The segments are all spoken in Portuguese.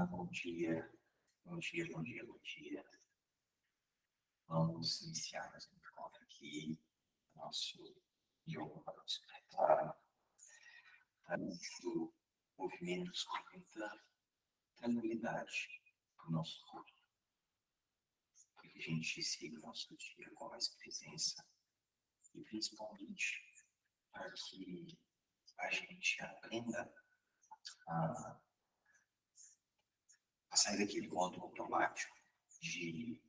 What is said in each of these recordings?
Bom dia, bom dia, bom dia, bom dia. Vamos iniciar mais um encontro aqui, nosso yoga para despertar, trazendo movimentos com muita tranquilidade para o nosso corpo, para que a gente siga o nosso dia com mais presença e principalmente para que a gente aprenda a sair daquele modo automático de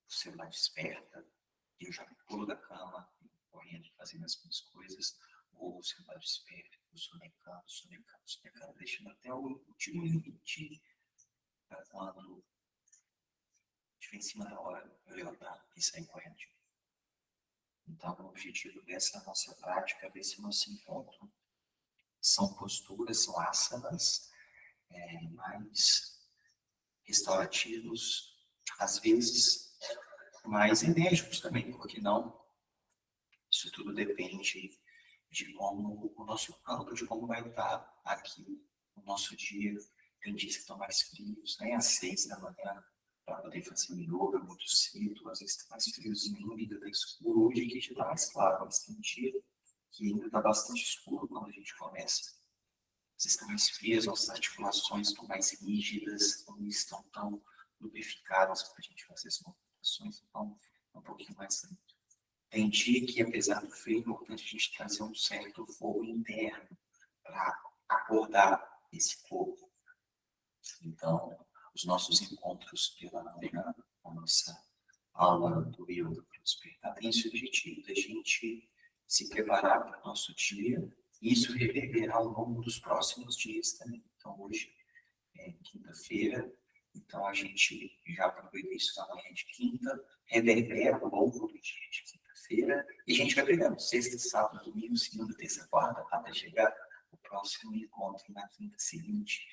você mais desperta, e eu já pulo da cama, correndo, fazendo as minhas coisas, ou você mais desperta, eu sonegando, deixando até o último limite para quando estiver em cima da hora eu levantar e sair correndo. Então, o objetivo dessa nossa prática, desse nosso encontro, são posturas, são asanas mais restaurativos, às vezes mais enérgicos também, porque não? Isso tudo depende de como o nosso campo, de como vai estar aqui o nosso dia. Tem dias que estão mais frios, nem às 6 da manhã, para poder fazer yoga muito cedo, às vezes está mais friozinho, ainda está escuro. Hoje aqui já está mais claro, mas tem dia que ainda está bastante escuro quando a gente começa. Às vezes estão mais frias, nossas articulações estão mais rígidas, não estão tão lubrificadas para a gente fazer as movimentações, então é um pouquinho mais lento. Tem dia que, apesar do frio, é importante a gente trazer um certo fogo interno para acordar esse fogo. Então, os nossos encontros pela manhã, a nossa aula do yoga para despertar, tem esse objetivo da gente se preparar para o nosso dia e isso reverberar ao longo dos próximos dias também. Então, hoje é quinta-feira, então a gente já aproveita isso na manhã de quinta, reverbera ao longo do dia de quinta-feira, e a gente vai pegando sexta, sábado, domingo, segunda, terça, quarta, até chegar o próximo encontro na quinta seguinte.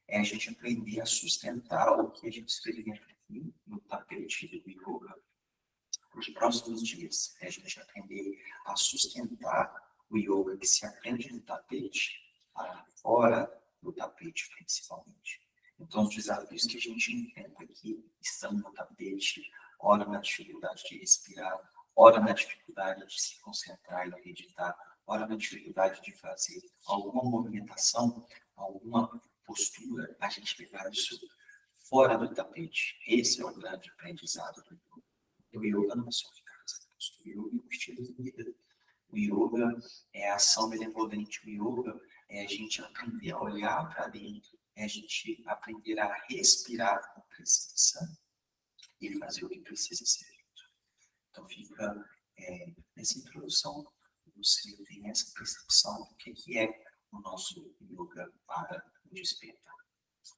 É a gente aprender a sustentar o que a gente experimenta aqui no tapete do yoga nos próximos dias. É a gente aprender a sustentar o yoga que se aprende no tapete, fora do tapete principalmente. Então, os desafios que a gente enfrenta aqui estão no tapete, ora na dificuldade de respirar, ora na dificuldade de se concentrar e meditar, ora na dificuldade de fazer alguma movimentação, alguma postura, a gente levar isso fora do tapete. Esse é o grande aprendizado do yoga. O yoga não é só ficar fazendo postura, o yoga é um estilo de vida. O yoga é a ação benevolente, o yoga é a gente aprender a olhar para dentro, é a gente aprender a respirar com presença e fazer o que precisa ser feito. Então fica nessa introdução, você tem essa percepção do que é o nosso yoga para o despertar.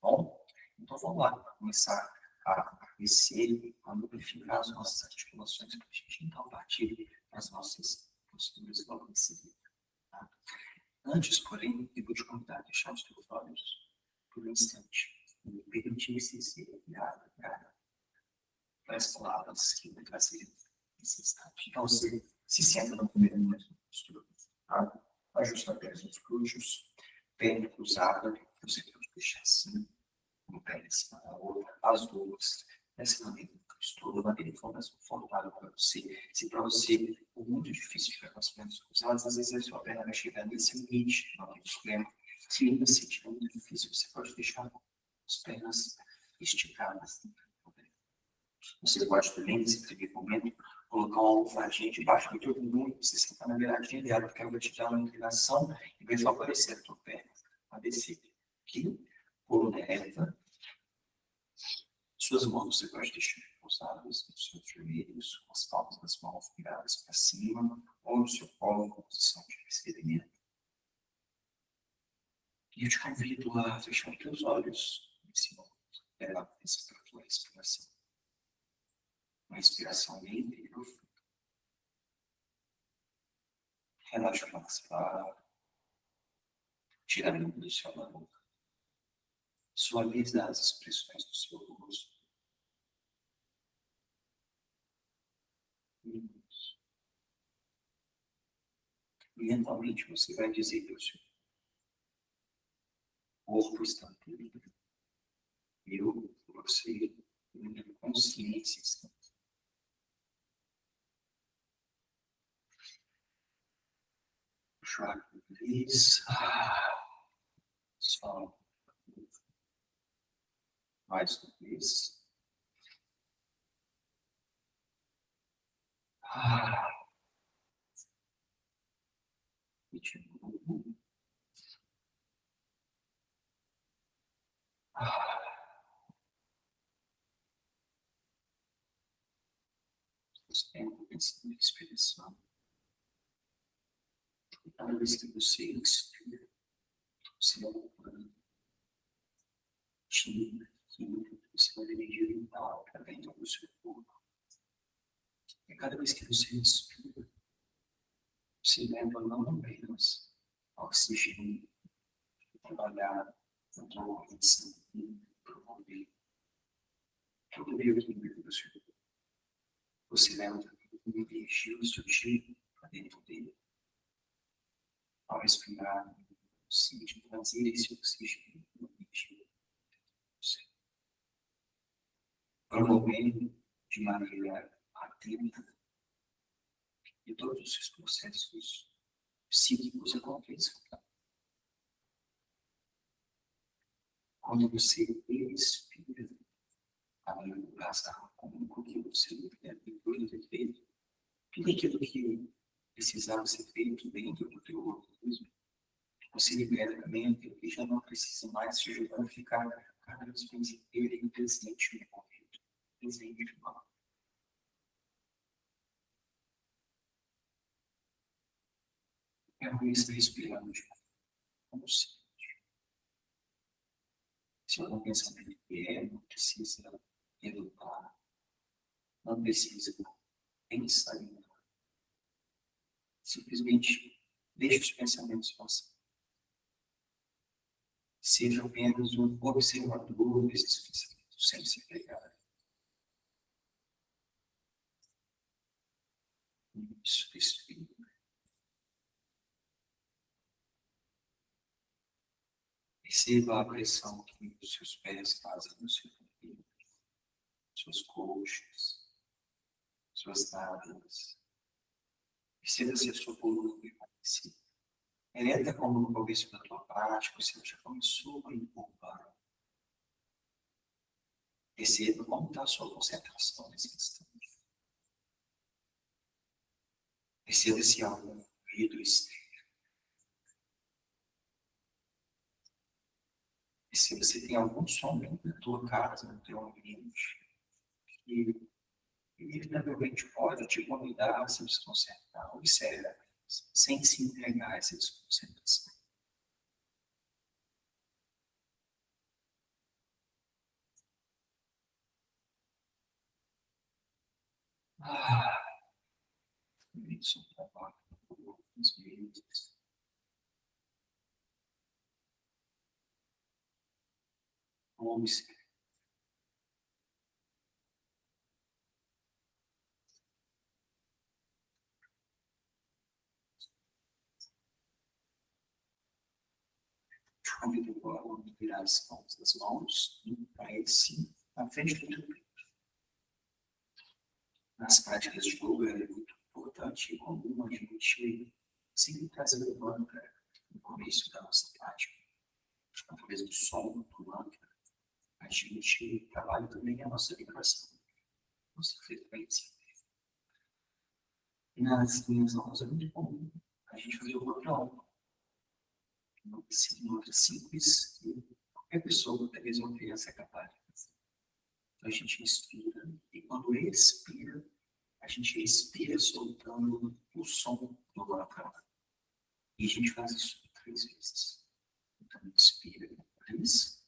Bom, então vamos lá, começar a aquecer, a lubrificar as nossas articulações para a gente então partir das nossas posturas logo em seguida. Tá? Antes, porém, eu vou te convidar a deixar os teus olhos por um instante e me permitir ser guiado para as palavras que vão trazer nesse instante. Então você se senta no primeiro momento da postura. Tá? Ajusta apenas os glúteos, perna cruzada, você pode deixar assim, uma perna em cima da outra, as duas, nessa maneira postura, maneira confortável para você. Se para você for muito difícil ficar com as pernas cruzadas, às vezes a sua perna vai chegar nesse limite, não tem problema. Se ainda se tiver muito difícil, você pode deixar as pernas esticadas. Você pode também, nesse primeiro momento, colocar uma almofadinha debaixo do teu bumbum, você sentar na beiradinha dela, porque ela vai te dar uma inclinação e vai favorecer a tua perna a descer. Aqui, coluna reta. Suas mãos você pode deixar pousadas nos seus joelhos, com as palmas das mãos viradas para cima, ou no seu colo, em posição de recebimento. E eu te convido a fechar os teus olhos nesse momento. Leva a tua respiração. Uma respiração livre e profunda. Relaxa o maxilar. Tira a língua do seu boca. Suaviza as expressões do seu rosto. E mentalmente você vai dizer para o seu corpo está livre. Eu, você, minha consciência. Puxar o nariz. Só mais uma vez. E de novo. Sustenta o pensamento de respiração. Cada vez que você inspira, você vai ocupando química, você vai energia vital para dentro do seu corpo. E cada vez que você inspira, você leva não apenas oxigênio, trabalhar na tua organização e promover todo o bioquímico do seu corpo. Você leva também energia sutil para dentro dele. Ao respirar, sinta trazer esse oxigênio no energia. Promovendo de maneira atenta e todos os seus processos psíquicos aconteçam. Quando você expira, além do gastar com o que você deve ter feito, tudo aquilo que precisava ser feito dentro do teu organismo, você libera também aquilo que já não precisa mais te ajudar a ficar cada vez mais inteiro e presente no momento. Presente no momento. É ruim estar respirando de como se algum pensamento vier, não precisa relutar, não precisa pensar em nada. Simplesmente deixe os pensamentos passar. Seja apenas um observador desses pensamentos, sem se pegar. Isso, respira. Perceba a pressão que os seus pés fazem no seu corpo, suas coxas, suas nádegas. Perceba se a sua coluna permanece ereta como no começo da tua prática, você já começou a empurrar. Perceba como está a sua concentração nesse instante. Perceba se há algum ruído externo. Perceba se tem algum som dentro da tua casa, no teu ambiente, que inevitavelmente pode te convidar a se desconcentrar. Observe, sem se entregar a essa desconcentração. Isso é um trabalho por alguns meses. Observe. Te convido agora a virar as palmas das mãos para esse, na frente do teu peito. Nas práticas de yoga é muito importante, como a gente sempre traz o mantra no começo da nossa prática. Através do som do mantra, a gente trabalha também a nossa vibração, a nossa frequência. E nas minhas aulas é muito comum a gente fazer o mantra alto. Um mantra simples que qualquer pessoa, até mesmo uma criança, é capaz de fazer. Então a gente inspira e quando expira, a gente expira soltando o som do mantra. E a gente faz isso 3 vezes. Então, inspira 3.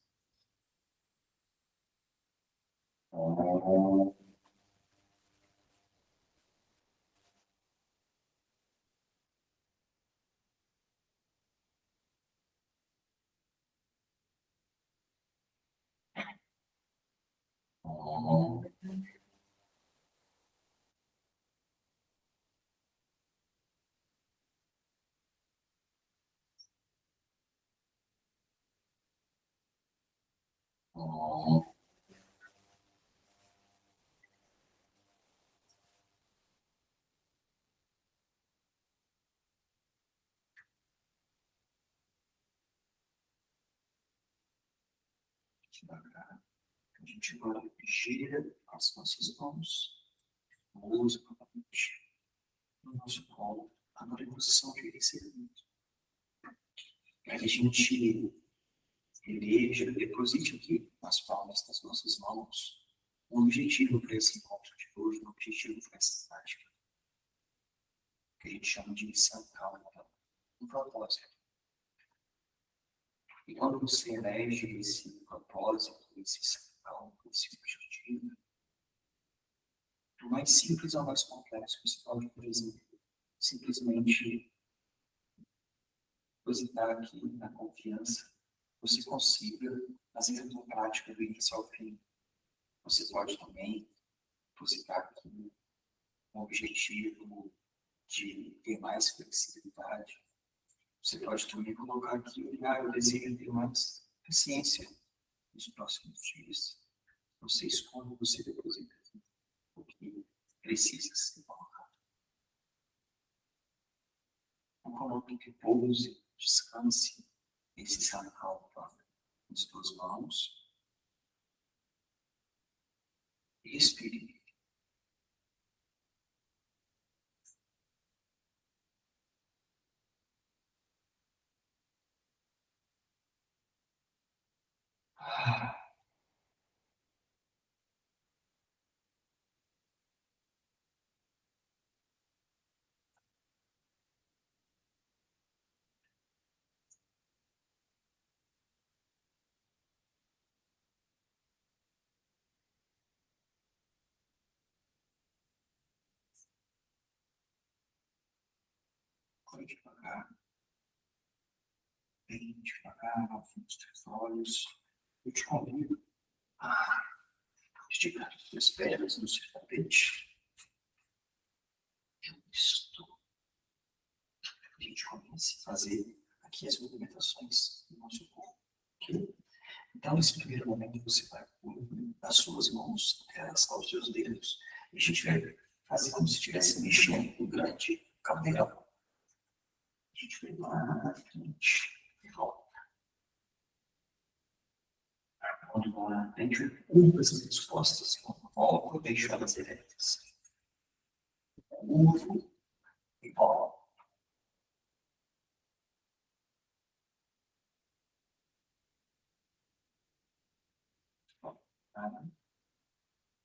devagar. A gente agora gira as nossas mãos, pousa novamente no nosso colo, agora em posição de recebimento. A gente eleja, deposite aqui nas palmas das nossas mãos um objetivo para esse encontro de hoje, um objetivo para essa prática, que a gente chama de missão calma, um propósito. E quando você elege esse propósito, esse calma, esse objetivo, do mais simples ao mais complexo, você pode, por exemplo, simplesmente depositar aqui na confiança, você consiga fazer a sua prática do início ao fim. Você pode também depositar aqui um objetivo de ter mais flexibilidade. Você pode também colocar aqui, eu desejo ter mais paciência nos próximos dias. Não sei como você deposita o que precisa ser colocado. Então, coloque que pouse, descanse esse sacal nas suas mãos. E respire. Agora devagar, bem devagar, afunda os teus olhos. Eu te convido a esticar as tuas pernas no seu tapete. Isso. A gente começa a fazer aqui as movimentações do nosso corpo. Okay? Então, nesse primeiro momento, você vai pôr as suas mãos até os seus dedos. E a gente vai fazer como se estivesse mexendo um grande caldeirão. A gente vai lá na frente e volta. Quando vai lá na frente, curva as minhas costas, volta, deixo elas eretas. Curvo e volta.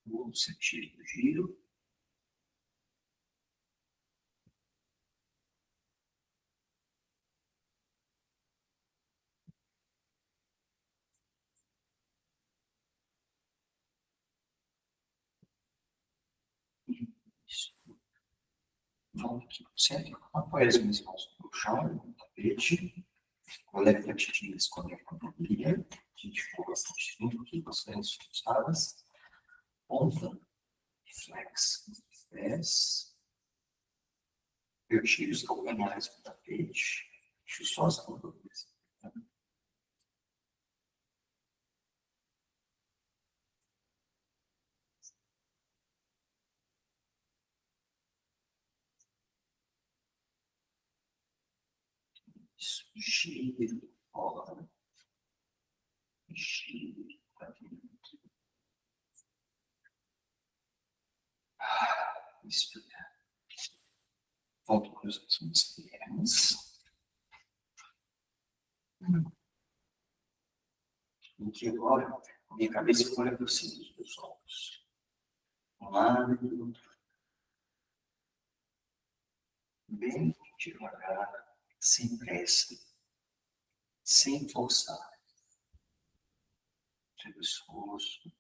No sentido do giro. Isso. Volta aqui para o centro. Apoia as minhas mãos no chão, no tapete. Coleta atitudes com a economia. A gente ficou bastante tempo aqui com as frentes cruzadas. Ponta. Reflexo dos pés. Eu tiro os calcanhares do tapete. Deixo só as panturrilhas. Isso. Giro. Rola. Giro. Inspira. Volto para as minhas pernas. Em que agora a minha cabeça olha para cima dos meus olhos. Um lado e do outro. Bem devagar, sem pressa, sem forçar. Sem esforço.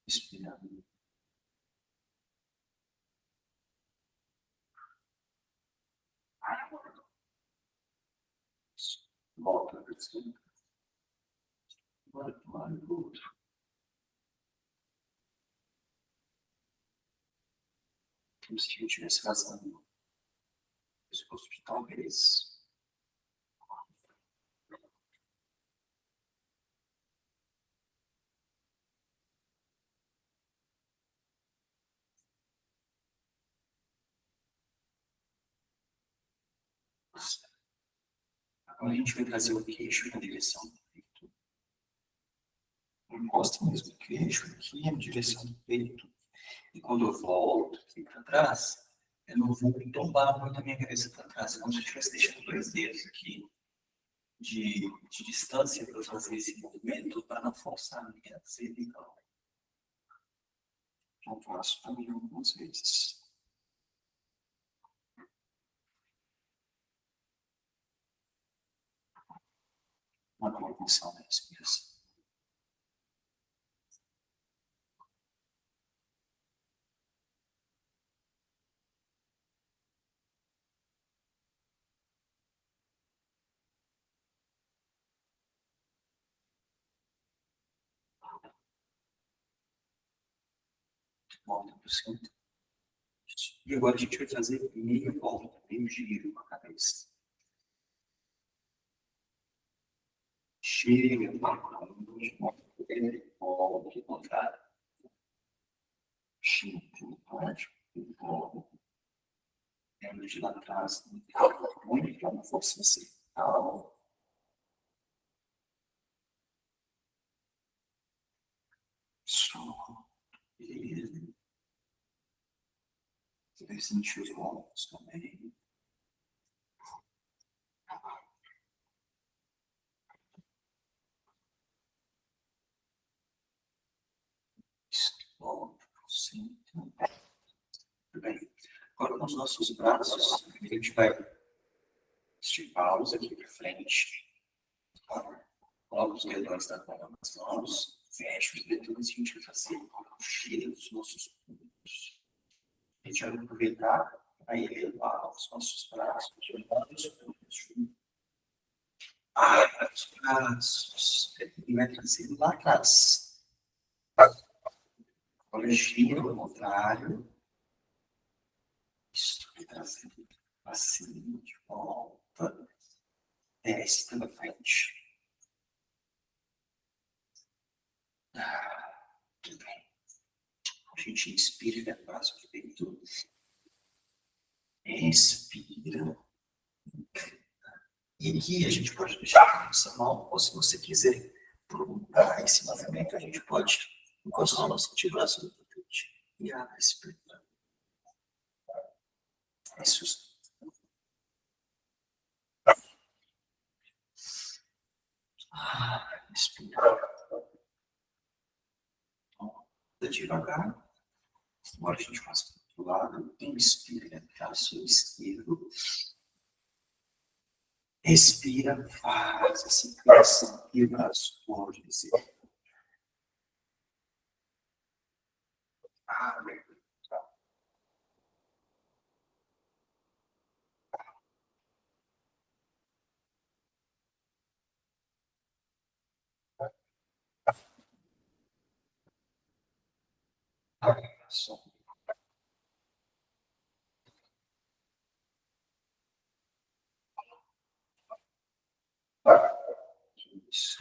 Respirando. Volta para cima. Agora para um lado e para o outro. Como se eu estivesse rasgando o pescoço de talvez. Agora a gente vai trazer o queixo na direção do peito. Encosta mesmo o queixo aqui na direção do peito. E quando eu volto aqui para trás, eu não vou tombar muito a minha cabeça para trás. É como se eu estivesse deixando 2 dedos aqui de distância para fazer esse movimento para não forçar a minha cervical. Então, faço também algumas vezes. Uma conexão na respiração. Volta para o centro. E agora a gente vai fazer meia volta, meio giro com a cabeça. Chega, volta, volta, contrário. Chega, volta. Lembra de lá atrás, muito para uma força cervical. Só. Beleza. Você vai sentir os ombros também. Volta para o centro. Muito bem. Agora, com os nossos braços, a gente vai estivá-los aqui para frente. Coloca os dedões da mão nas mãos. Fecha os dedões e a gente vai fazer o cheiro dos nossos punhos. A gente vai aproveitar para elevar os nossos braços, elevando os punhos. Os braços. E vai trazer lá atrás. Agora gira ao contrário. Isso vai trazendo assim, de volta. Desce pela frente. Tudo bem. A gente inspira e abraça o peito. Expira. E aqui a gente pode deixar essa mão, ou se você quiser prolongar esse movimento, a gente pode encostar o nosso antebraço no tapete e abre esse peito. Isso. Respira. Devagar. Agora a gente passa para o outro lado. Inspira, braço esquerdo. Expira, faz a circulação e o braço pode descer. Abre. Som. Isso.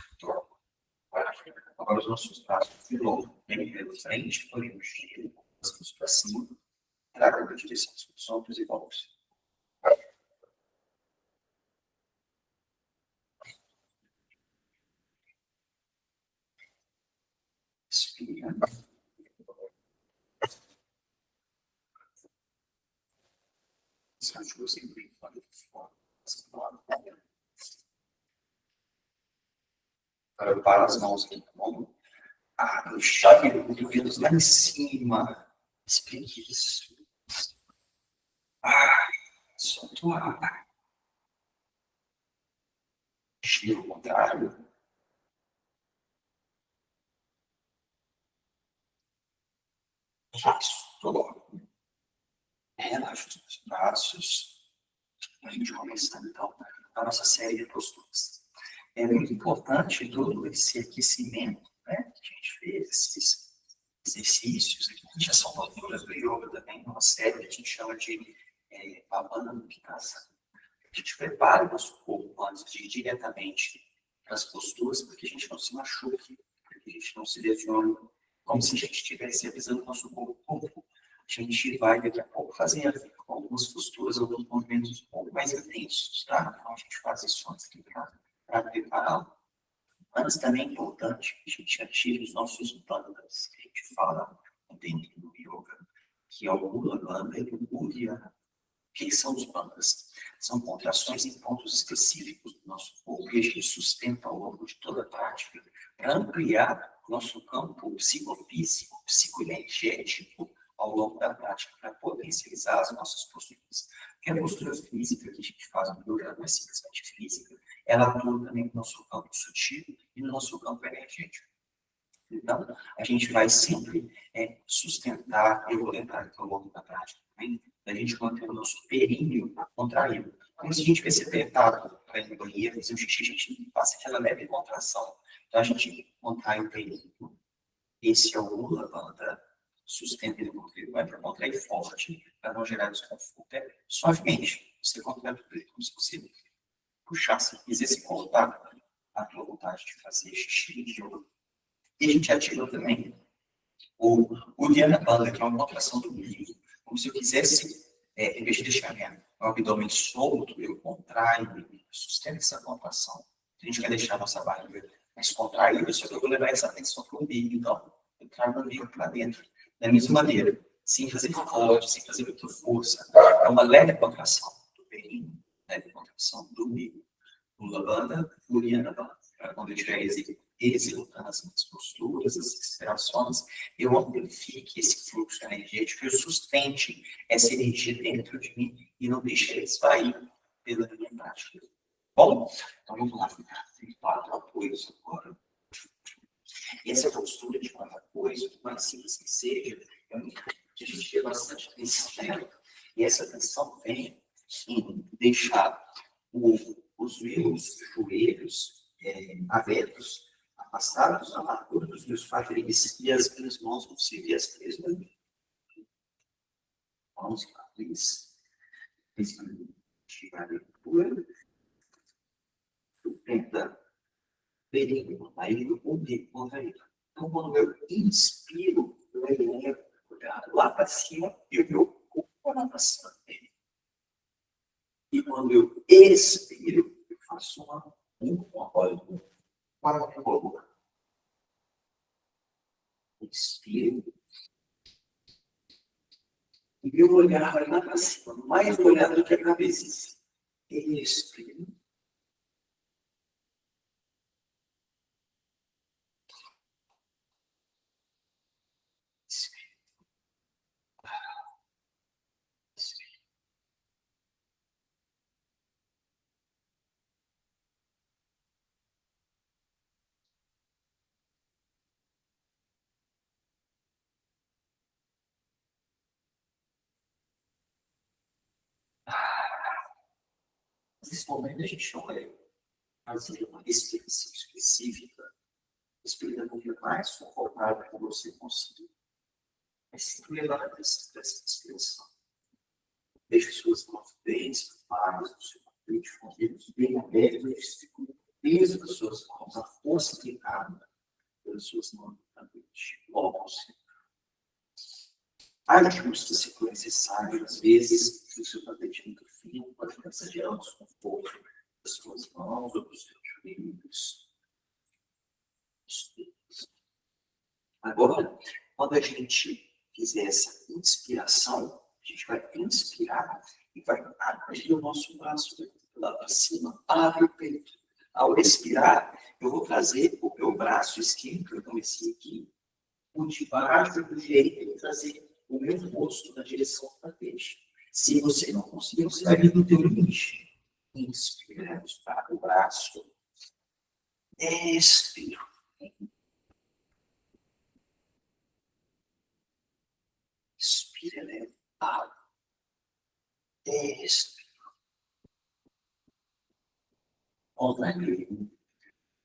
Agora os nossos braços de novo, bem pela frente, podemos girar as mãos para cima, traga na direção dos ombros e volte. Expira. Descanso sempre para fora. Para as mãos aqui, bom? O chave do cotovelo lá em cima. Explique isso. Solta o ar. Gira ao contrário. Isso. Relaxa os meus braços. A gente começa, então, a nossa série de posturas. É muito importante todo esse aquecimento, né, que a gente fez, esses exercícios, aqui já são posturas do yoga também, uma série que a gente chama de Pavana Mukitasa. A gente prepara o nosso corpo antes de ir diretamente para as posturas, porque a gente não se machuque, porque a gente não se lesione, como se a gente estivesse avisando o nosso corpo. A gente vai daqui a pouco fazendo algumas posturas, alguns movimentos um pouco mais intensos, tá? a gente faz isso antes para preparar. Mas também é importante que a gente ative os nossos bandhas, que a gente fala dentro do yoga, que é o Mula Bandha e o Uddiyana. O que são os bandhas? São contrações em pontos específicos do nosso corpo e a gente sustenta ao longo de toda a prática para ampliar o nosso campo psicofísico, psicoenergético ao longo da prática, para potencializar as nossas posturas. Porque a postura física que a gente faz no yoga não é simplesmente física, ela atua também no nosso campo sutil e no nosso campo energético. Então, a gente vai sempre sustentar, eu vou lembrar aqui ao longo da prática também, a gente manter o nosso períneo contraído. Como se a gente perceber, para ir no banheiro, fazer um xixi, a gente passa aquela leve contração. Então, a gente contrai o períneo. Esse é o Mula Bandha, sustenta ele contraído, vai para contrair forte, para não gerar desconforto. Suavemente, você contrai tudo como se você puxasse, fizesse contato a tua vontade de fazer xixi de yoga. E a gente ativa também o Uddiyana Bandha, que é uma contração do umbigo. Como se eu quisesse, em vez de deixar o abdômen solto, eu contraio, sustento essa contração. A gente quer deixar a nossa barriga mais contraída, só que eu vou levar essa atenção para o umbigo. Então, eu trago o umbigo para dentro. Da mesma maneira, sem fazer forte, sem fazer muita força. É uma leve contração do períneo, leve contração do umbigo. Mula Bandha, Uddiyana Bandha. Quando eu estiver executando as minhas posturas, as respirações, eu amplifique esse fluxo energético, eu sustente essa energia dentro de mim e não deixe ela esvair pela minha prática. Bom, então vamos lá, tem 4 apoios agora. E essa postura de 4 apoios, por mais simples que seja, é muito que a gente tem bastante atenção nela. E essa atenção vem em deixar os meus joelhos abertos, afastados da largura dos meus quadris e as minhas mãos vão seguir as 3 mãos, quadris, estirar a leitura, sustenta períneo, aí o umbigo contraído. Então, quando eu inspiro, eu elevo lá para cima e o meu corpo lá para cima dele. E quando eu expiro, eu faço uma apoio para a boca. Inspiro. E meu olhar vai lá para cima, mais olhado do que a cabeça. Expiro. Expiro. Expiro. Nesse momento a gente não vai fazer uma respiração específica, respirando um pouquinho mais confortável que você conseguir. É sempre levar a essa respiração. Deixe suas mãos bem espaçadas, o seu peito com os dedos bem abertos, o peso das suas mãos, a força aplicada pelas suas mãos, logo ajuste se for necessário, às vezes, se o seu tapete é muito fino, pode massagear o desconforto das suas mãos ou dos seus joelhos. Agora, quando a gente fizer essa inspiração, a gente vai inspirar e vai abrir o nosso braço lá para cima, abre o peito. Ao expirar, eu vou trazer o meu braço esquerdo, que eu comecei aqui, por debaixo do direito, e trazer o meu rosto na direção do tapete. Se você não conseguir, você vai vir no teu limite. Inspira, para o braço. Expira. Expira, elevado. Expira. Contraindo.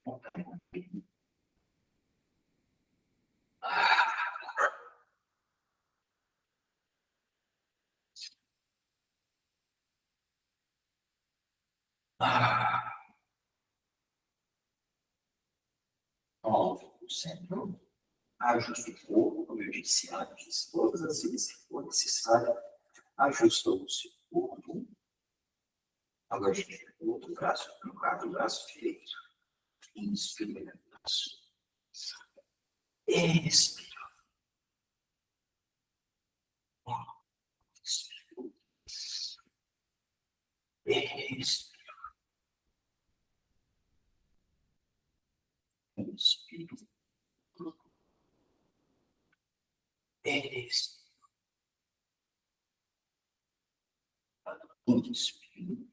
Contraindo. Volta para o centro. Ajuste o corpo, como eu disse antes, todas as vezes que for necessário, ajusta o seu corpo. Agora a gente pega o outro braço, trocar o braço direito. Inspira. Expira. Expira. Inspira. Expira. Inspira.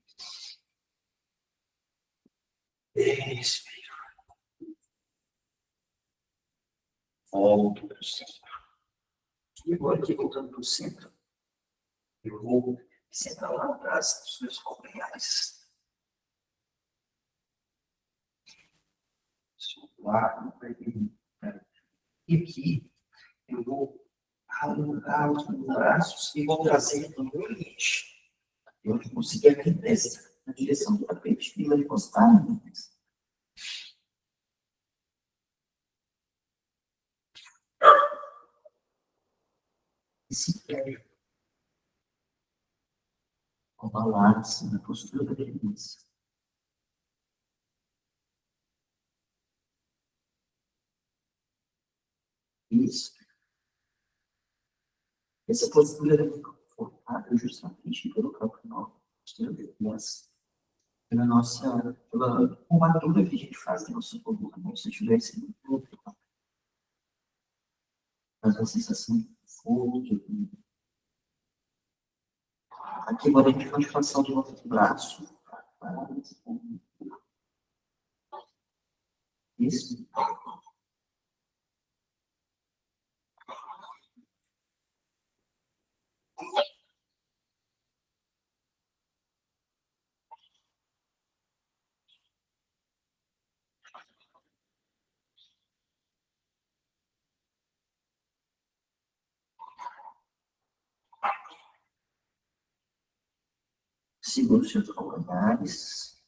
Expira. Volta para o centro. E agora aqui, voltando para o centro, eu vou sentar lá atrás dos meus calcanhares. Lá no peito. E aqui eu vou alongar os meus braços e vou trazer no meu limite. Eu vou conseguir aqui descer na direção do tapete e vai encostar no limite. E se pega com balanço na postura da criança. Isso. Essa postura é confortável justamente pelo calcanhar, pela nossa, pela curvatura que a gente faz na nossa coluna, como se tivesse faz uma sensação de conforto. Aqui agora a gente pode passar de volta do braço. Isso. Segura os seus calcanhares.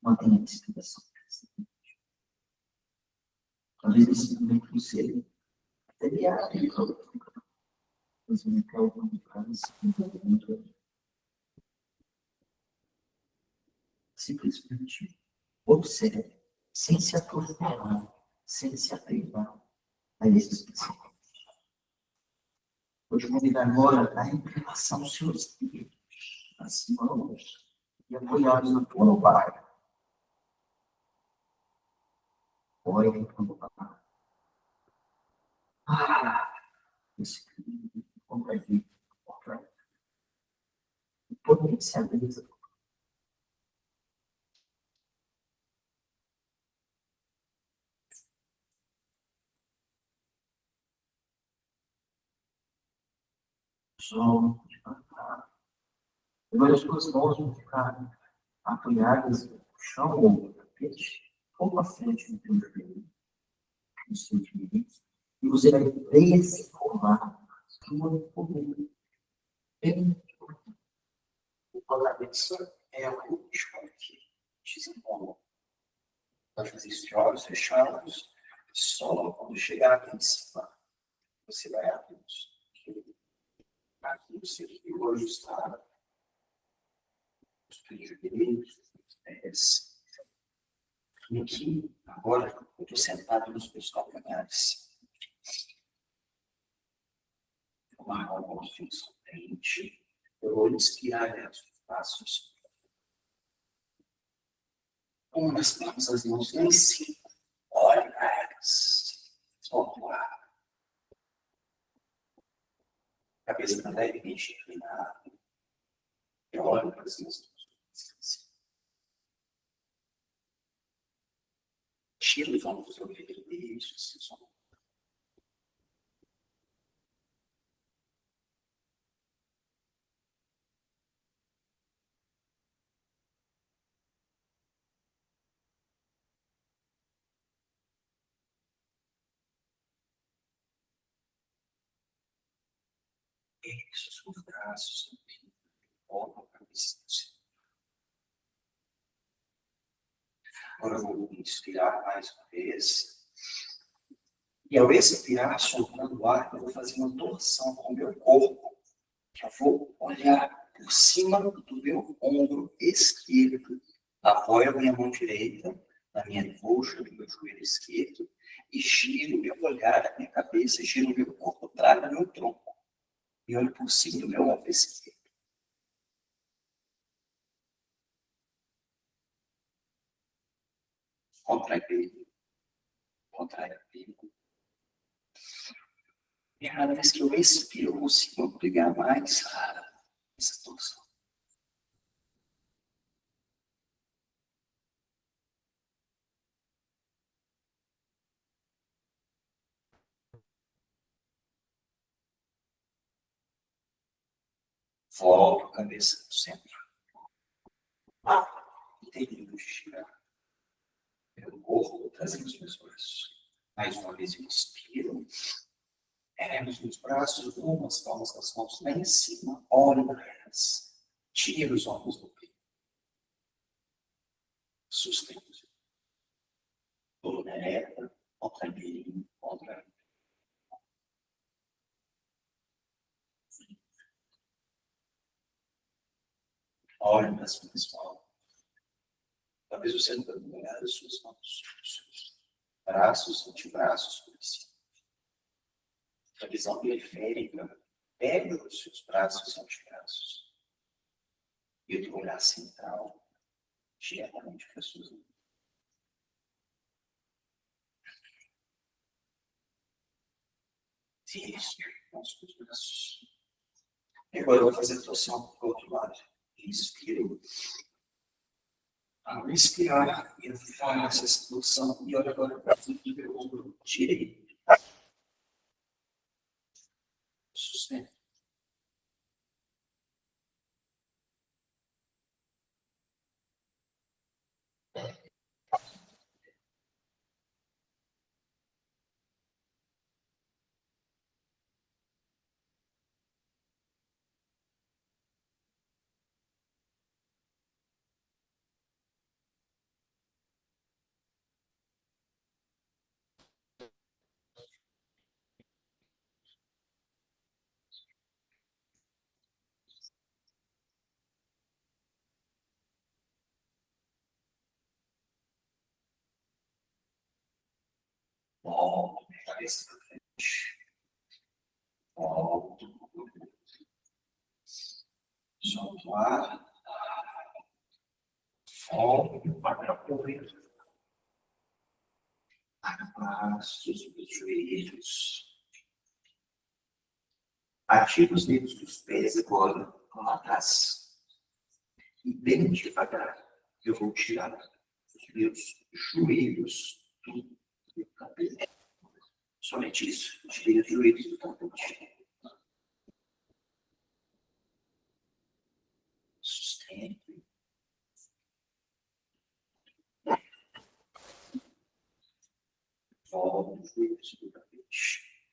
Mantenha a respiração. Talvez esse momento você até abre mas me causa um caso muito. Simplesmente observe, sem se atropelar, sem se apegar a esses pensamentos. Hoje eu vou me dar agora a inclinação dos seus espíritos, as mãos, e apoiados na tua lombar. Olha na tua lombar. Esse como é que potencializa. Som, agora as tuas mãos vão ficar apoiadas no chão ou no tapete, ou na frente do teu joelho, no seu joelho, e você vai desenrolar a sua coluna. O cabeça é a última que desenrola. Pode fazer isso de olhos fechados, só quando chegar aqui em cima, você vai abrir aqui você hoje está os joelhos, os pés. E aqui, agora, eu estou sentado nos meus calcanhares. Uma alma fixo dente. Eu vou inspirar os passos. Uma das palmas das mãos lá em cima. Olha para elas. Solta o ar. A cabeça está levemente inclinada. Eu olho para as minhas mãos. Tira os ombros do ouvido. Isso, esses ombros. Isso, os braços. Olha a cabeça. Agora eu vou inspirar mais uma vez. E ao expirar, soltando o ar, eu vou fazer uma torção com o meu corpo. Eu vou olhar por cima do meu ombro esquerdo. Apoio a minha mão direita na minha coxa, do meu joelho esquerdo. E giro o meu olhar da minha cabeça, giro o meu corpo atrás do meu tronco. E olho por cima do meu ombro esquerdo. Contrai peito. Contrai peito. E cada vez que eu expiro, eu consigo ampliar mais essa torção. Volto a cabeça no centro. E termino de girar pelo corpo, trazendo os meus braços. Mais uma vez eu inspiro. Ergo os meus braços, umas palmas das mãos lá em cima. Olho para elas. Tiro os ombros do peito. Sustento. Coluna reta, contra bem, contra. Olho para as minhas mãos. Talvez você nunca tenha olhado as suas mãos. Braços, antebraços, por cima. A visão periférica pega os seus braços e antebraços. E o teu olhar central diretamente para as suas mãos. Isso, os meus braços. E agora eu vou fazer a torção para o outro lado. Inspiro. Ao inspirar, eu faço essa torção e olho agora para frente do meu ombro direito. Sustento. Volto minha cabeça para frente. Volto. Solto o ar. Volto para apoio. Afasto os meus joelhos. Ativo os dedos dos pés agora lá atrás. E bem devagar, eu vou tirar os meus joelhos do tapete. Somente isso. Tirei os joelhos do tapete. Sustento. Volto os joelhos do tapete.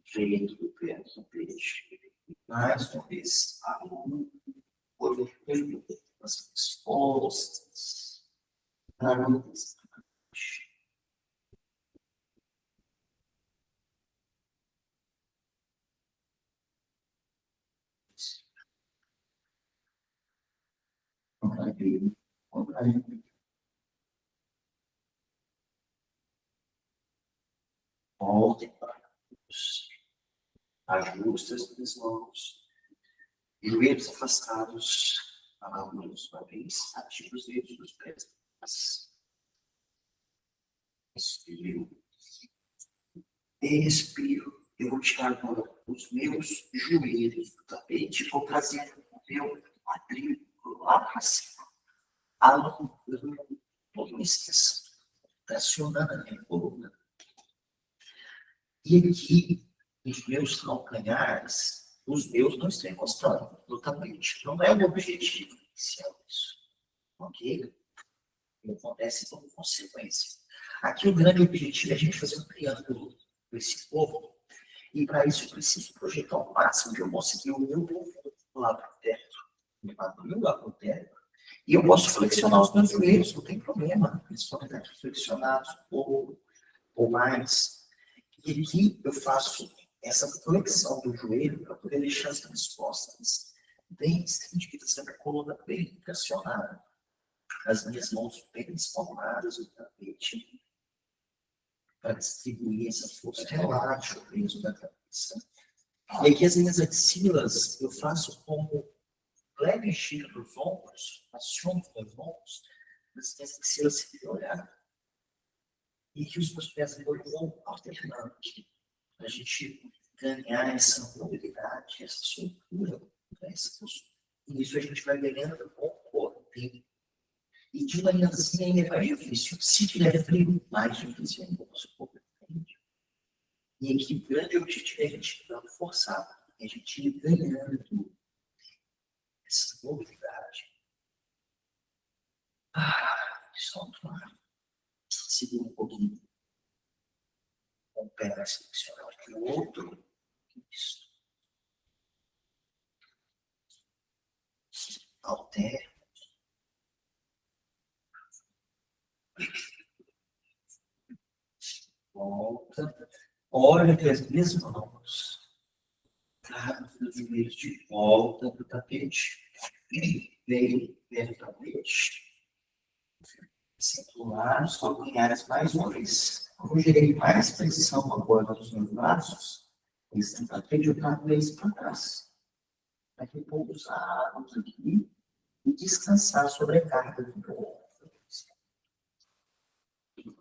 Jeito do pé do tapete. Mais uma vez, a mão. Olho feio, as costas, nariz, contraído, contraído. Voltem para os ajustes das mãos, joelhos afastados, alargando os papéis, ativa os dedos dos pés. Inspiro. Expiro. Eu vou tirar agora os meus joelhos do tapete e vou trazer o meu quadril lá para cima. Alongando toda a extensão, pressionando a minha coluna. E aqui, os meus calcanhares, os meus não estão encostando no tapete. Não é o objetivo inicial isso. Ok? Acontece como consequência. Aqui o grande objetivo é a gente fazer um triângulo com esse corpo. E para isso eu preciso projetar o máximo que eu conseguir o meu lá para o teto. Levar o meu lá para o teto. E eu posso flexionar os meus joelhos, não tem problema. Eles podem estar flexionados ou mais. E aqui eu faço essa flexão do joelho para poder deixar as minhas costas bem estendidas, a minha coluna bem pressionada, as minhas mãos bem espalmadas no tapete, para distribuir essa força. Relaxa o peso da cabeça. E aqui as minhas axilas eu faço como leve estica dos ombros, aciono os meus ombros, as minhas axilas se olhar. E que os meus pés vão alternando aqui, para a gente ganhar essa mobilidade, essa soltura, essa postura. E isso a gente vai ganhando com o corpo. E de manhãzinha é mais difícil. Se tiver frio, mais difícil ainda. O nosso corpo entende. E aqui, grande objetivo é a gente dando forçado, a gente ir ganhando essa mobilidade. Solta o ar. Segura um pouquinho. Um pé mais flexionado que o outro. Isso. Altera. Volta. Olha para as minhas mãos. Traz os joelhos de volta para o tapete. Vem o tapete. Circular os calcanhares mais uma vez. Como gerei mais pressão agora nos meus braços, eles têm tapete outra vez para trás. Para repousarmos aqui e descansar a sobrecarga do corpo.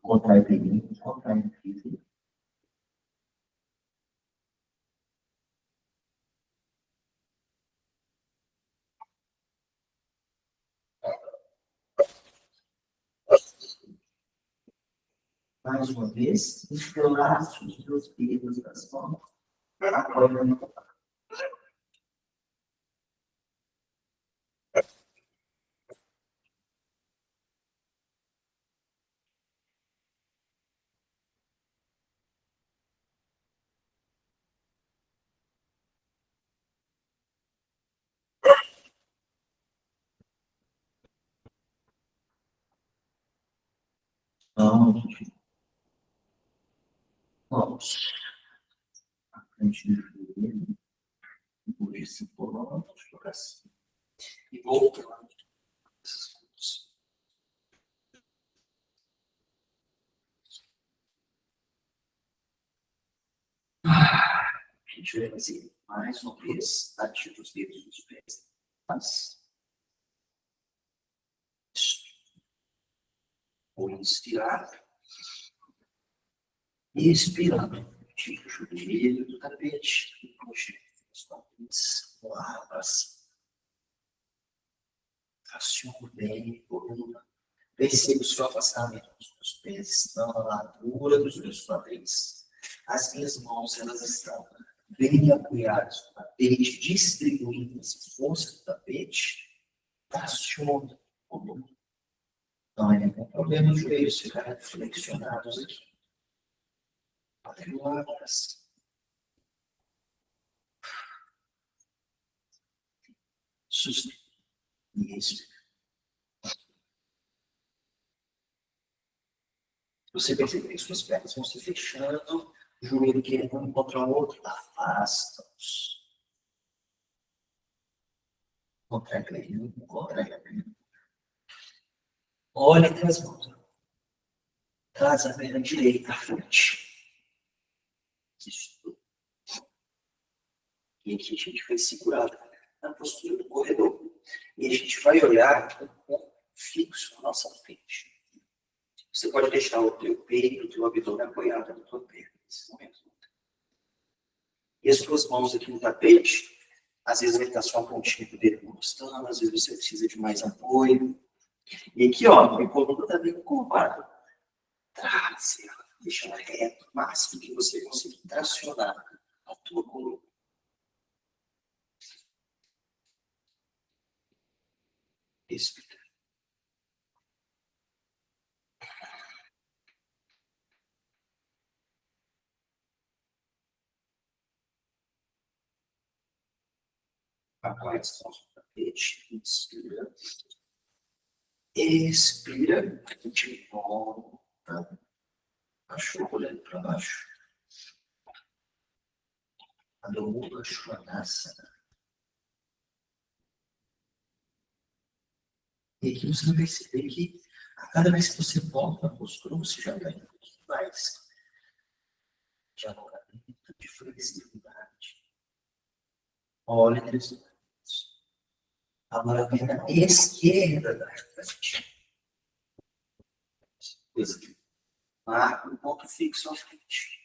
Contrai bem, contrai bem. Mais uma vez, explorar os dois dedos das mãos. Agora, vamos. A frente do joelho, por esse pulão, para cima. E voltando. A gente vai fazer mais uma vez, ativa os dedos dos pés. Mas, vou inspirar. E expirando. Tira o joelho do tapete e puxa os papéis lá para cima. Aciona bem a coluna. Perceba o seu afastamento dos meus pés, na largura dos meus quadris. As minhas mãos, elas estão bem apoiadas no tapete, distribuindo essa força do tapete. Aciona a coluna. Não é nenhum problema os joelhos ficarem flexionados aqui. Relaxa. Sustenta. Isso. Você percebe que suas pernas vão se fechando, o joelho querendo um contra o outro, afasta-os. Contrai bem, contrai bem. Olha para as mãos. Traz a perna direita à frente. Isso. E aqui a gente vai segurar na postura do corredor. E a gente vai olhar um ponto fixo na nossa frente. Você pode deixar o teu peito, o teu abdômen apoiado na tua perna nesse momento. E as tuas mãos aqui no tapete, às vezes vai estar só a pontinha do dedo encostando, às vezes você precisa de mais apoio. E aqui, ó, a coluna está bem curvada. Traz ela, deixa ela reta, o máximo que você conseguir tracionar a tua coluna. Respira. Apoia as mãos no tapete, inspira. Expira, a gente volta. Baixou, olhando para baixo. Adho Mula Svanasana. E aqui você vai perceber que a cada vez que você volta a postura, você já ganha um pouquinho mais de alongamento, de flexibilidade. Olha para os agora a perna esquerda da frente. Marca um ponto fixo à frente.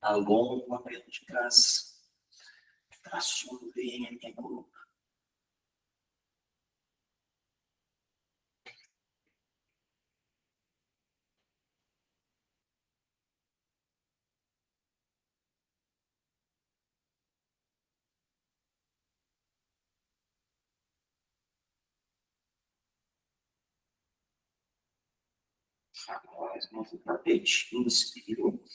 Alonga a perna de trás. Traçando bem a coluna. Agora, as mãos no tapete. Inspiro.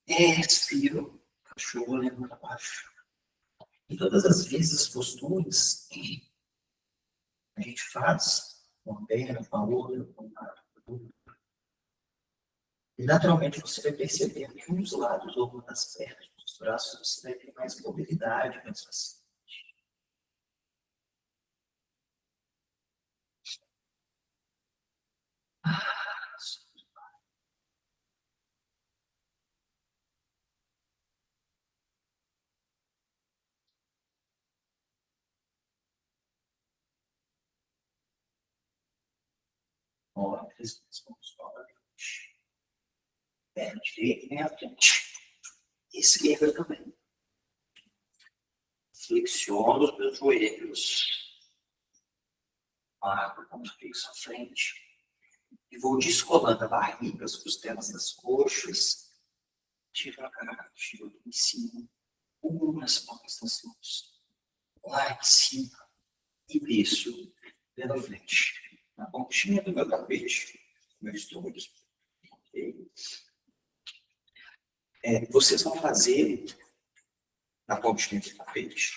Expiro. Cachorro olhando para baixo. E todas as vezes, as posturas que a gente faz, com a perna, com a outra, com a outra, e naturalmente você vai perceber que um dos lados ou das pernas, dos braços, você vai ter mais mobilidade, mais facilidade. Olha, as mãos novamente. Perna direita vem à frente. Esquerda também. Flexiono os meus joelhos. Marco o ponto fixo à frente. E vou descolando a barriga, as costelas das coxas. Devagar, tiro aqui em cima. Umas palmas das mãos. Lá em cima. E desço pela frente. Na pontinha do meu tapete. Meu estômago. Okay. Vocês vão fazer na pontinha do tapete.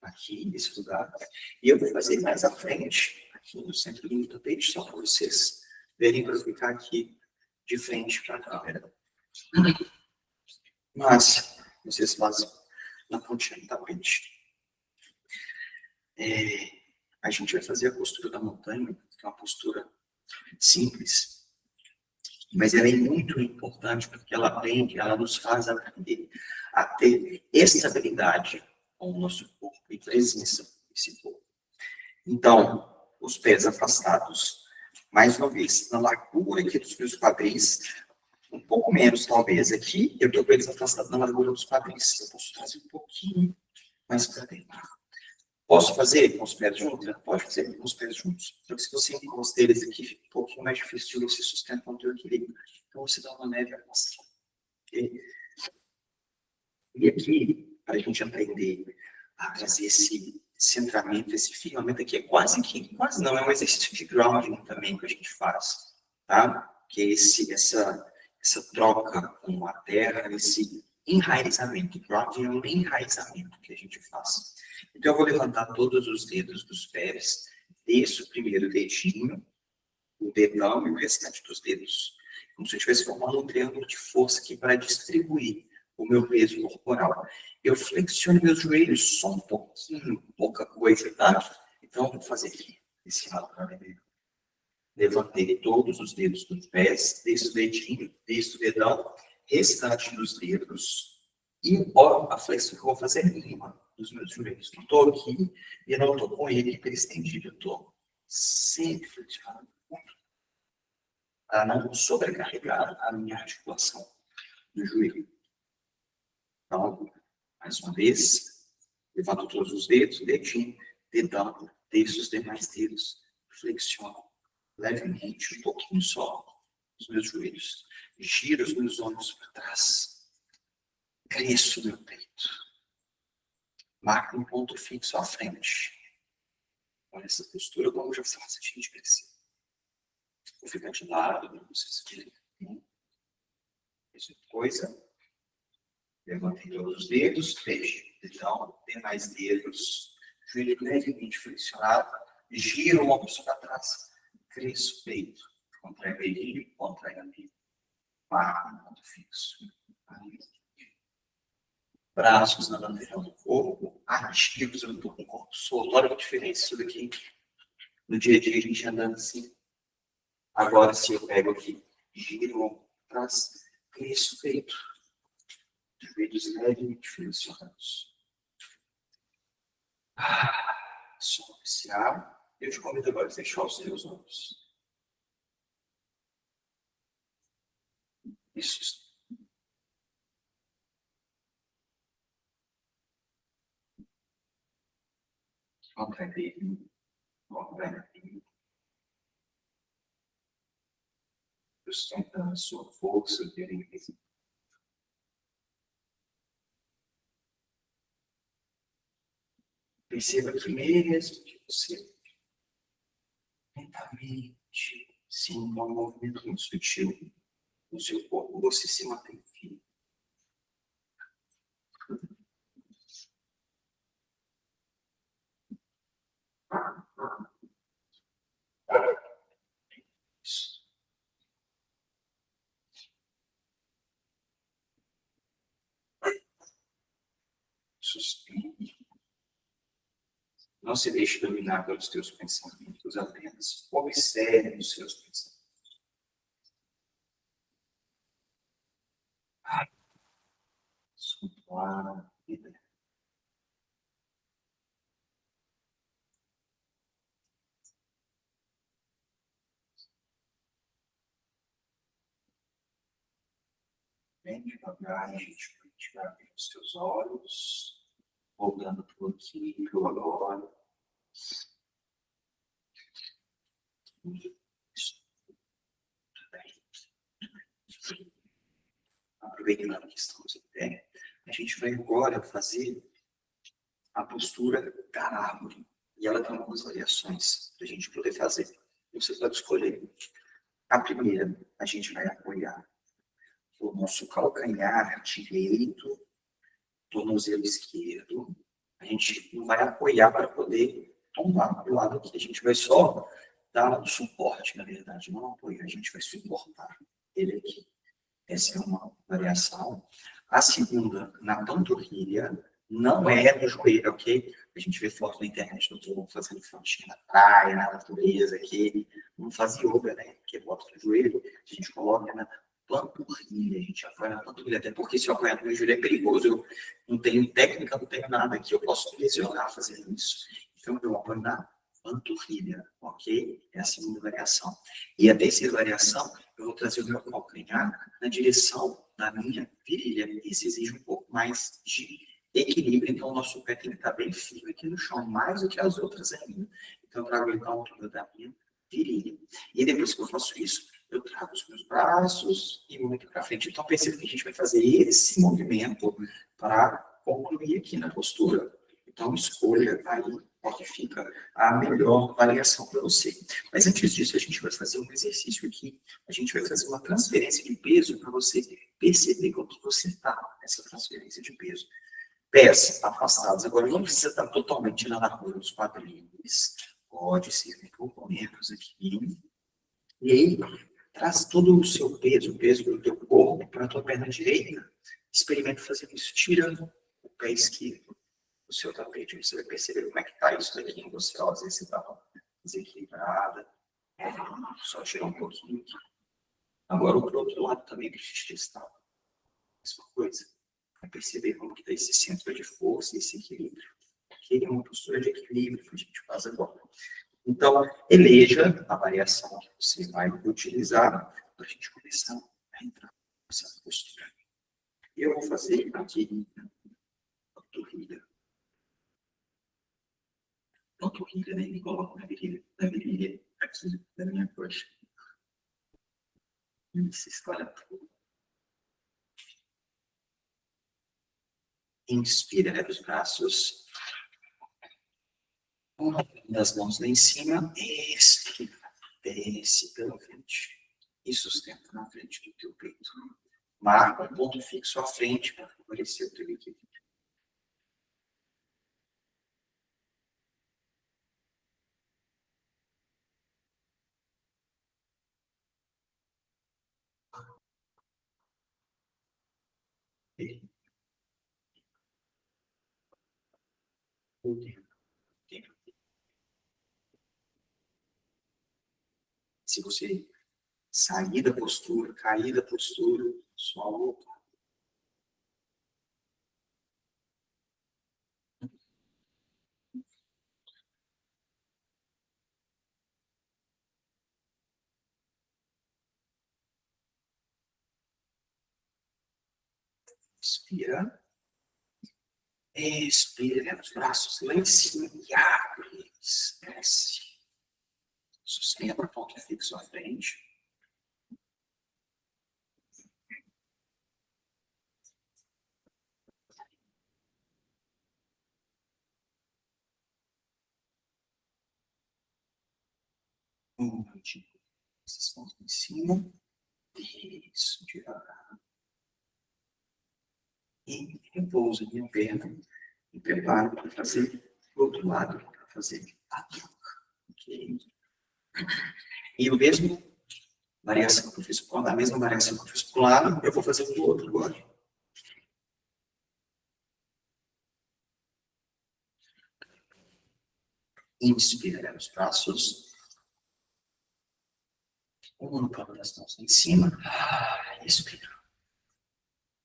Aqui, nesse lugar. E eu vou fazer mais à frente. Aqui no centro do tapete. Só para vocês verem para eu ficar aqui de frente para a câmera. Mas, vocês fazem na pontinha do tapete. A gente vai fazer a postura da montanha, que é uma postura simples, mas ela é muito importante porque ela nos faz aprender a ter estabilidade com o nosso corpo e presença desse corpo. Então, os pés afastados, mais uma vez, na largura aqui dos meus quadris, um pouco menos talvez aqui, eu estou com eles afastados na largura dos quadris. Eu posso trazer um pouquinho mais para dentro. Posso fazer com os pés juntos? Pode fazer com os pés juntos. Só que se você encosta eles aqui, fica um pouquinho mais difícil de você sustentar o teu equilíbrio. Então você dá uma leve afastada. Okay? E aqui, para a gente aprender a trazer esse centramento, esse firmamento aqui, quase não, é um exercício de grounding também que a gente faz, tá? Que é essa troca com a terra, esse enraizamento. Grounding é um enraizamento que a gente faz. Então, eu vou levantar todos os dedos dos pés, desço o primeiro dedinho, o dedão e o restante dos dedos, como se eu estivesse formando um triângulo de força aqui para distribuir o meu peso corporal. Eu flexiono meus joelhos só um pouquinho, pouca coisa, tá? Então, eu vou fazer aqui, esse lado para mim. Levantei todos os dedos dos pés, desço o dedinho, desço o dedão, restante dos dedos, e a flexão que eu vou fazer em cima dos meus joelhos. Não estou aqui e não estou com ele estendido, eu estou sempre flexionando para não sobrecarregar a minha articulação do joelho. Então, mais uma vez, levanto todos os dedos, dedinho, dedão, desço os demais dedos, flexiono levemente, um pouquinho só, os meus joelhos, giro os meus ombros para trás, cresço meu peito, marco um ponto fixo à frente. Olha essa postura, como eu já faço a gente crescer. Vou ficar de lado, para vocês verem. Mesma coisa. Levantei todos os dedos, feche, dedão, demais dedos, joelho levemente flexionado, Gira o ombro para trás. Cresça o peito. Contrai a virilha, contrai a virilha. Ponto fixo. Braços na lateral do corpo, ativos, eu estou com o corpo solto. Olha a diferença isso daqui. No dia a dia a gente andando assim. Agora, se eu pego aqui, giro o ombro para trás, cresço o peito. Joelhos levemente flexionados. Som esse ar. Eu te convido agora a fechar os seus olhos. Isso. Contrai bem. Contrai bem. Sustenta a sua força direita. Perceba que mesmo que você lentamente sinta um movimento muito sutil no seu corpo, você se mantém firme. Isso. Suspire. Não se deixe dominar pelos teus pensamentos, apenas observe os seus pensamentos. Suave. Bem devagar, a gente vai abrir os teus olhos, voltando para o equilíbrio agora. Isso. Muito bem. Aproveitando que estamos em pé, a gente vai agora fazer a postura da árvore. E ela tem algumas variações para a gente poder fazer. Você pode escolher. A primeira, a gente vai apoiar o nosso calcanhar direito, tornozelo esquerdo. A gente não vai apoiar para poder tombar para o lado aqui. A gente vai só dar um suporte, na verdade, não apoiar. A gente vai suportar ele aqui. Essa é uma variação. A segunda, na panturrilha, não é no joelho, ok? A gente vê foto na internet do povo fazendo frontinha na praia, na natureza, aqui. Não faz yoga, né? Porque bota no joelho, a gente coloca na panturrilha, a gente apoia na panturrilha, até porque se eu apoiar no meu joelho é perigoso, eu não tenho técnica, não tenho nada aqui, eu posso lesionar fazendo isso. Então, eu apoio na panturrilha, ok? É a segunda variação. E a terceira variação, eu vou trazer o meu calcanhar na direção da minha virilha. Isso exige um pouco mais de equilíbrio, então o nosso pé tem que estar bem firme aqui no chão, mais do que as outras ainda. Então, eu trago ele para a altura da minha virilha. E depois que eu faço isso, eu trago os meus braços e muito para frente. Então, perceba que a gente vai fazer esse movimento para concluir aqui na postura. Então, escolha aí qual que fica a melhor variação para você. Mas antes disso, a gente vai fazer um exercício aqui. A gente vai fazer uma transferência de peso para você perceber como que você está nessa transferência de peso. Pés afastados. Agora, não precisa estar totalmente na largura dos quadris. Pode ser um pouco menos aqui. E aí, traz todo o seu peso, o peso do teu corpo para a tua perna direita. Experimenta fazer isso, tirando o pé esquerdo do seu tapete. Você vai perceber como é que está isso daqui em você. Ó, às vezes você está desequilibrada. Só tirar um pouquinho aqui. Agora, o outro lado também deixa eu testar. Mesma coisa. Vai perceber como que está esse centro de força e esse equilíbrio. Aqui é uma postura de equilíbrio que a gente faz agora. Então, eleja a variação que você vai utilizar para a gente começar a entrar nessa postura. Eu vou fazer aqui panturrilha. Panturrilha, né? E coloco na virilha aqui da minha coxa. E se espalha tudo. Inspira, leva os braços. Uma das mãos lá em cima. Expira. Desce pela frente. E sustenta na frente do teu peito. Marca um ponto fixo à frente para favorecer o teu equilíbrio. O tempo. Se você sair da postura, cair da postura, só voltar. Inspira. Expira, os braços lá em cima e abre. Desce. Sustenta o ponto fixo à frente. Um minutinho. Esses pontos em cima. Isso, devagar. E repousa a minha perna. E preparo para fazer o outro lado. Para fazer a troca. Ok? E o mesmo variação que eu fiz para a mesma variação que eu fiz para o lado, eu vou fazer para o outro agora. Inspira os braços. Um no plano das mãos em cima. Expira.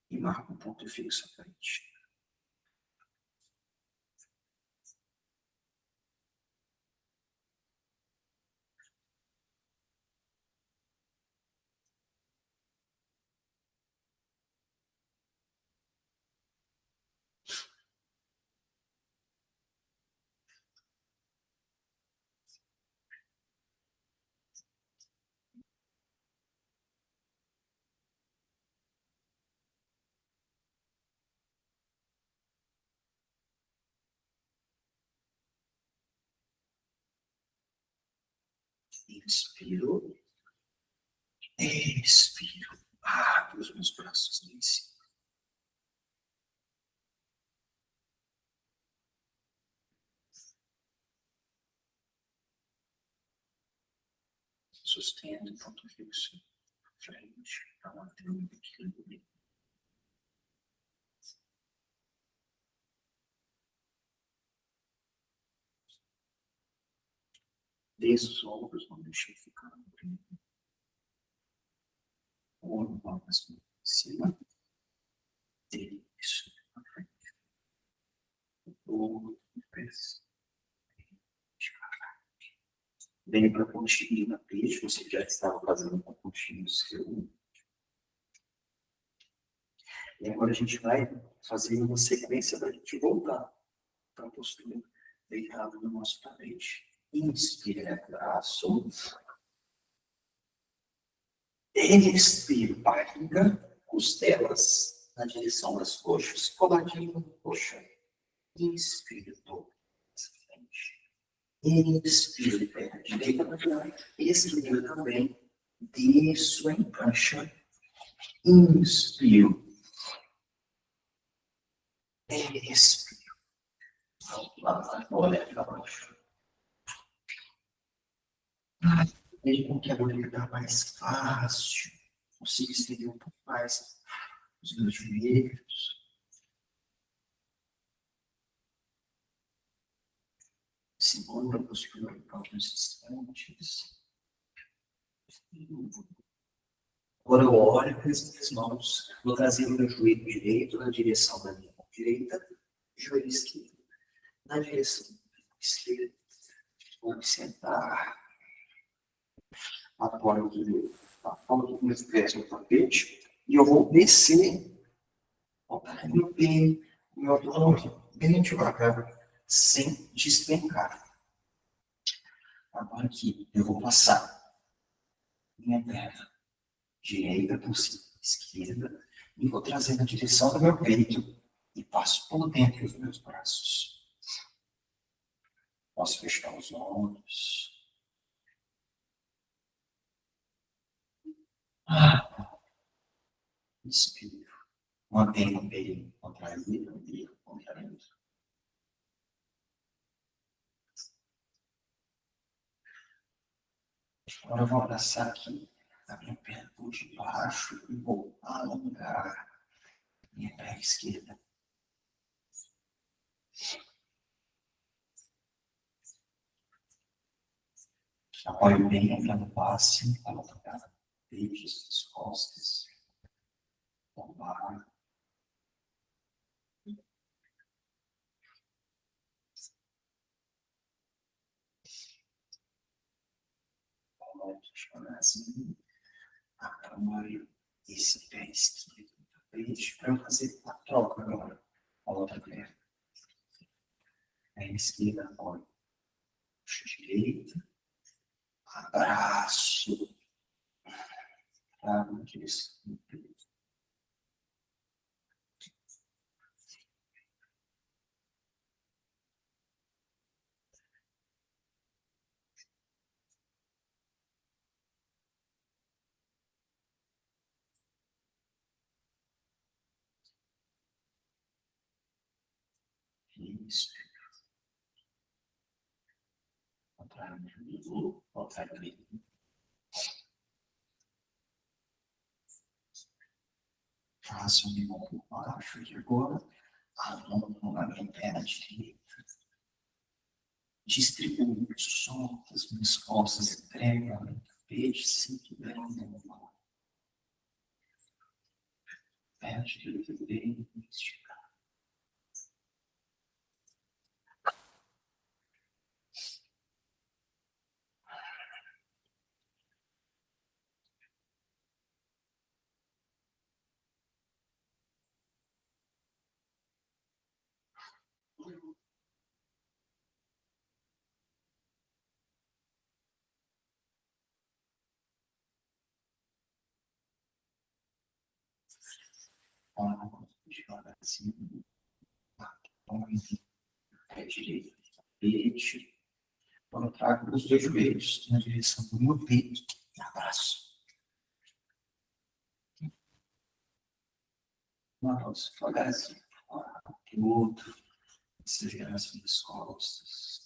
E marca um ponto fixo à frente. Inspiro. Expiro. Abro os meus braços lá em cima. Sustento o ponto fixo à frente para manter um equilíbrio. Desço os ombros, não deixe ficar no brinco. O ombro palmas em cima. Isso. À frente. O ombro, pés. Vem para a pontinha na peixe, você já estava fazendo uma pontinha no seu. E agora a gente vai fazer uma sequência para a gente voltar para a postura deitado no nosso tapete. Inspira, braço. Expira, barriga, costelas na direção das coxas, coladinho na coxa. Inspira, dobro. Expira, perna direita para frente. Esquerda também. Desço, encaixa. Inspiro. Expiro. Olha para baixo. Veja como que agora ele está mais fácil. Consigo estender um pouco mais os meus joelhos. Segura a postura por alguns instantes. Agora eu olho com as minhas mãos. Vou trazer o meu joelho direito na direção da minha mão direita. Joelho esquerdo na direção esquerda. Vou sentar. Apoio a palma dos meus pés no tapete. E eu vou descer. Botar meu pé, meu abdômen bem devagar, sem despencar. Agora aqui, eu vou passar minha perna direita por cima, esquerda, e vou trazer na direção do meu peito e passo por dentro dos meus braços. Posso fechar os olhos. Inspiro. Mantenha o peito contraído e contraído. Agora eu vou abraçar aqui a minha perna por debaixo e vou alongar. Minha perna esquerda. Apoio bem aqui no passe, para tocar peixes, as costas, lombar. Chamar assim, apoio esse pé esquerdo do peixe, para eu fazer a troca agora, a outra perna. Perna esquerda, apoio. Puxa direita, abraço, trago direção do peito. Isso. Contrário do contrário do faço um pouco baixo de agora, alongo na minha perna direita, distribuo soltas minhas costas, entrego a minha peixe, sinto bem no mão. Perna direita bem esticada. Devagarzinho, pé direito, peixe. Quando eu trago os dois joelhos na direção do meu peito, e abraço. Mas devagarzinho, o outro, seja as minhas costas.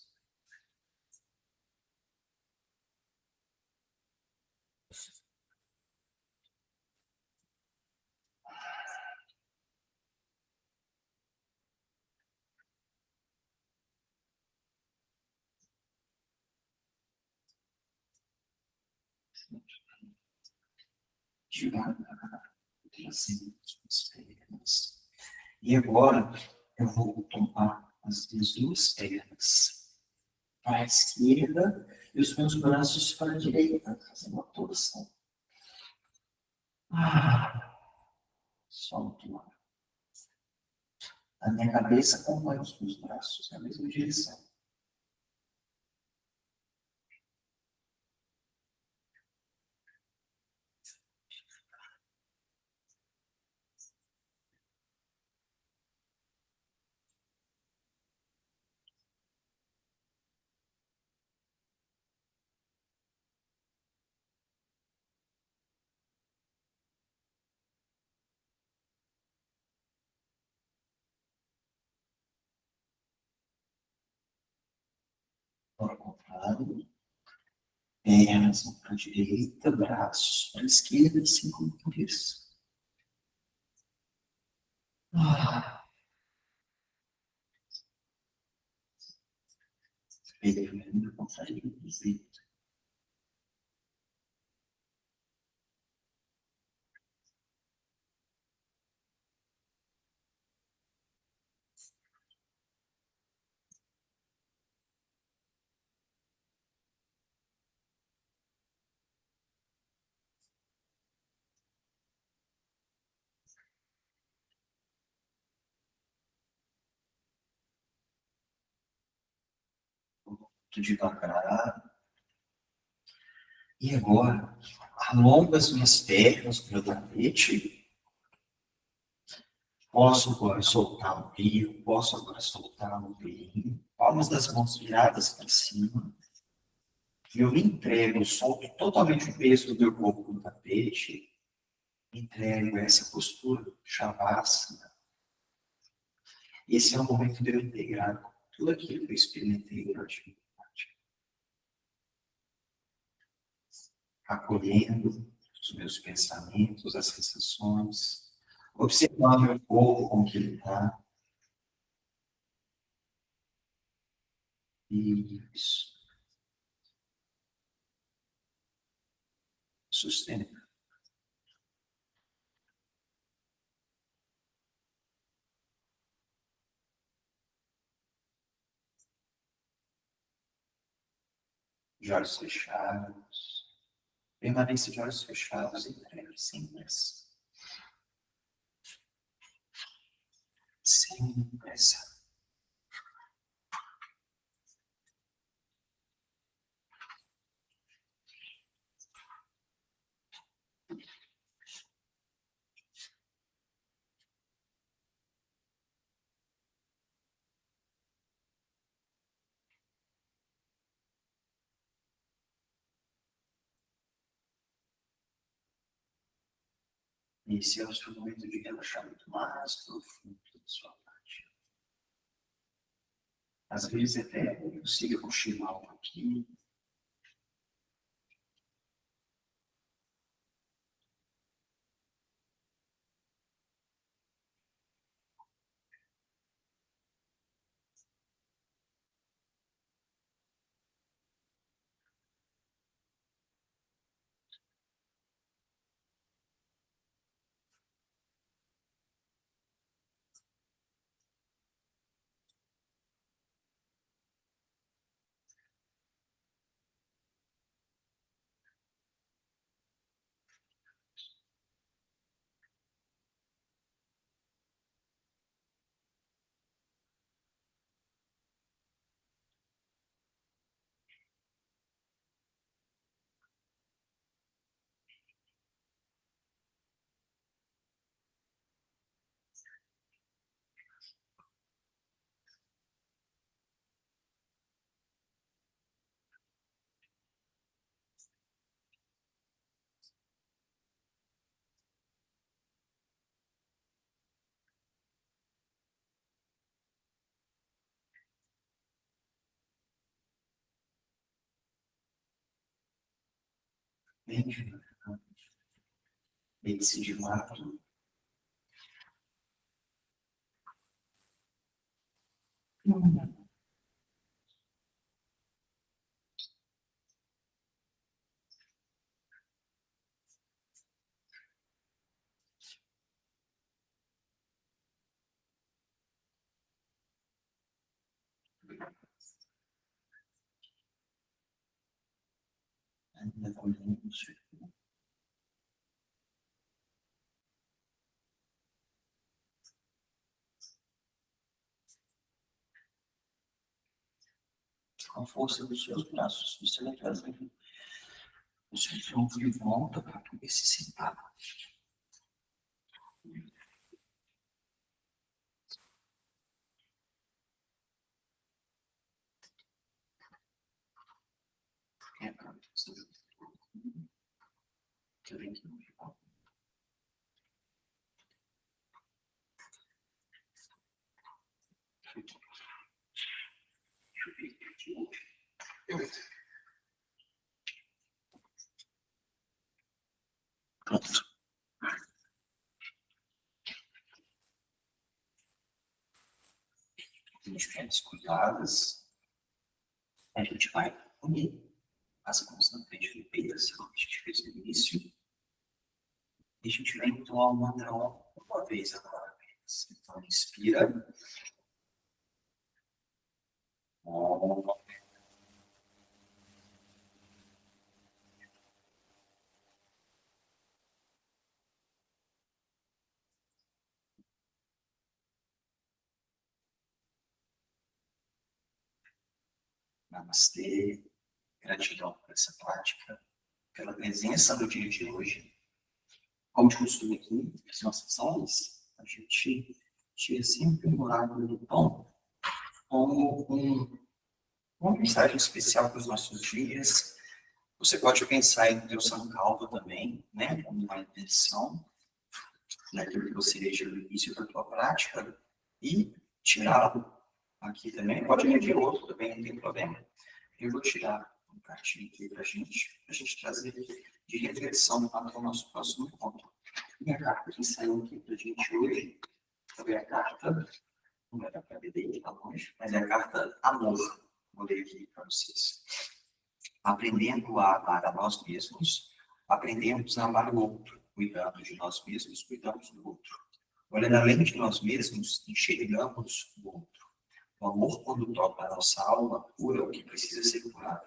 Devagar, trazendo as pernas. E agora eu vou tomar as minhas duas pernas para a esquerda e os meus braços para a direita, fazendo uma torção. Solto o ar. A minha cabeça acompanha os meus braços na mesma direção. Para o contrário, pernas para a direita, braços para a esquerda, assim como por isso. Pegando, consegue dizer. Muito devagar. E agora, alongo as minhas pernas para o tapete. Posso agora soltar o brilho, posso agora soltar o brilho. Palmas das mãos viradas para cima. E eu me entrego, solto totalmente o peso do meu corpo no tapete. Me entrego a essa postura Shavasana. Esse é o momento de eu integrar tudo aquilo que eu experimentei durante a atividade. Acolhendo os meus pensamentos, as sensações, Observando meu corpo, como que ele está. Isso. Sustenta. De olhos fechados. Permaneça de olhos fechados e entregue sem pressa. Sem pressa. Esse é o seu momento de relaxamento mais profundo da sua parte. Às vezes até consiga cochilar um pouquinho. Bem devagar. Deite-se de lado. Ainda olhando no seu corpo. Com a força dos seus braços, você vai trazer o seu tronco de volta para poder se sentar. É para você. Que vem aqui no final. Pronto. A gente fica descuidadas. A gente vai unir as mãos na frente do peito, assim como a gente fez no início. E a gente vai entoar o mantra uma vez agora. Então, inspira. Namastê. Gratidão por essa prática, pela presença do dia de hoje. Como de costume aqui, nas nossas aulas, a gente tira sempre um lado do pão como uma mensagem especial para os nossos dias. Você pode pensar em Deus Sankalpa também, né, como uma intenção, naquilo que você veja no início da tua prática, e tirá-lo aqui também. Pode medir outro também, não tem problema. Eu vou tirar um cartinho aqui para a gente trazer de reflexão para o nosso próximo encontro. E a carta que saiu aqui para a gente hoje foi a carta, não era para beber, tá longe, mas é a carta Amor. Vou ler aqui para vocês. Aprendendo a amar a nós mesmos, aprendemos a amar o outro. Cuidando de nós mesmos, cuidamos do outro. Olhando além de nós mesmos, enxergamos o outro. O amor, quando toca a nossa alma, cura o que precisa ser curado,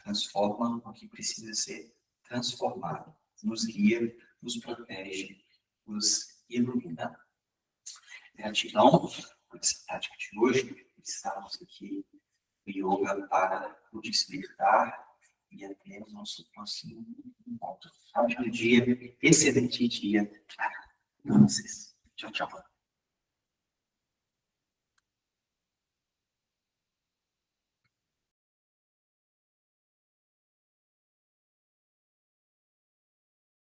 transforma o que precisa ser transformado, nos guia, nos protege, nos ilumina. Gratidão por essa prática de hoje. Estamos aqui no Yoga para o despertar e até o nosso próximo encontro. Ótimo dia, excelente dia para vocês. Tchau, tchau.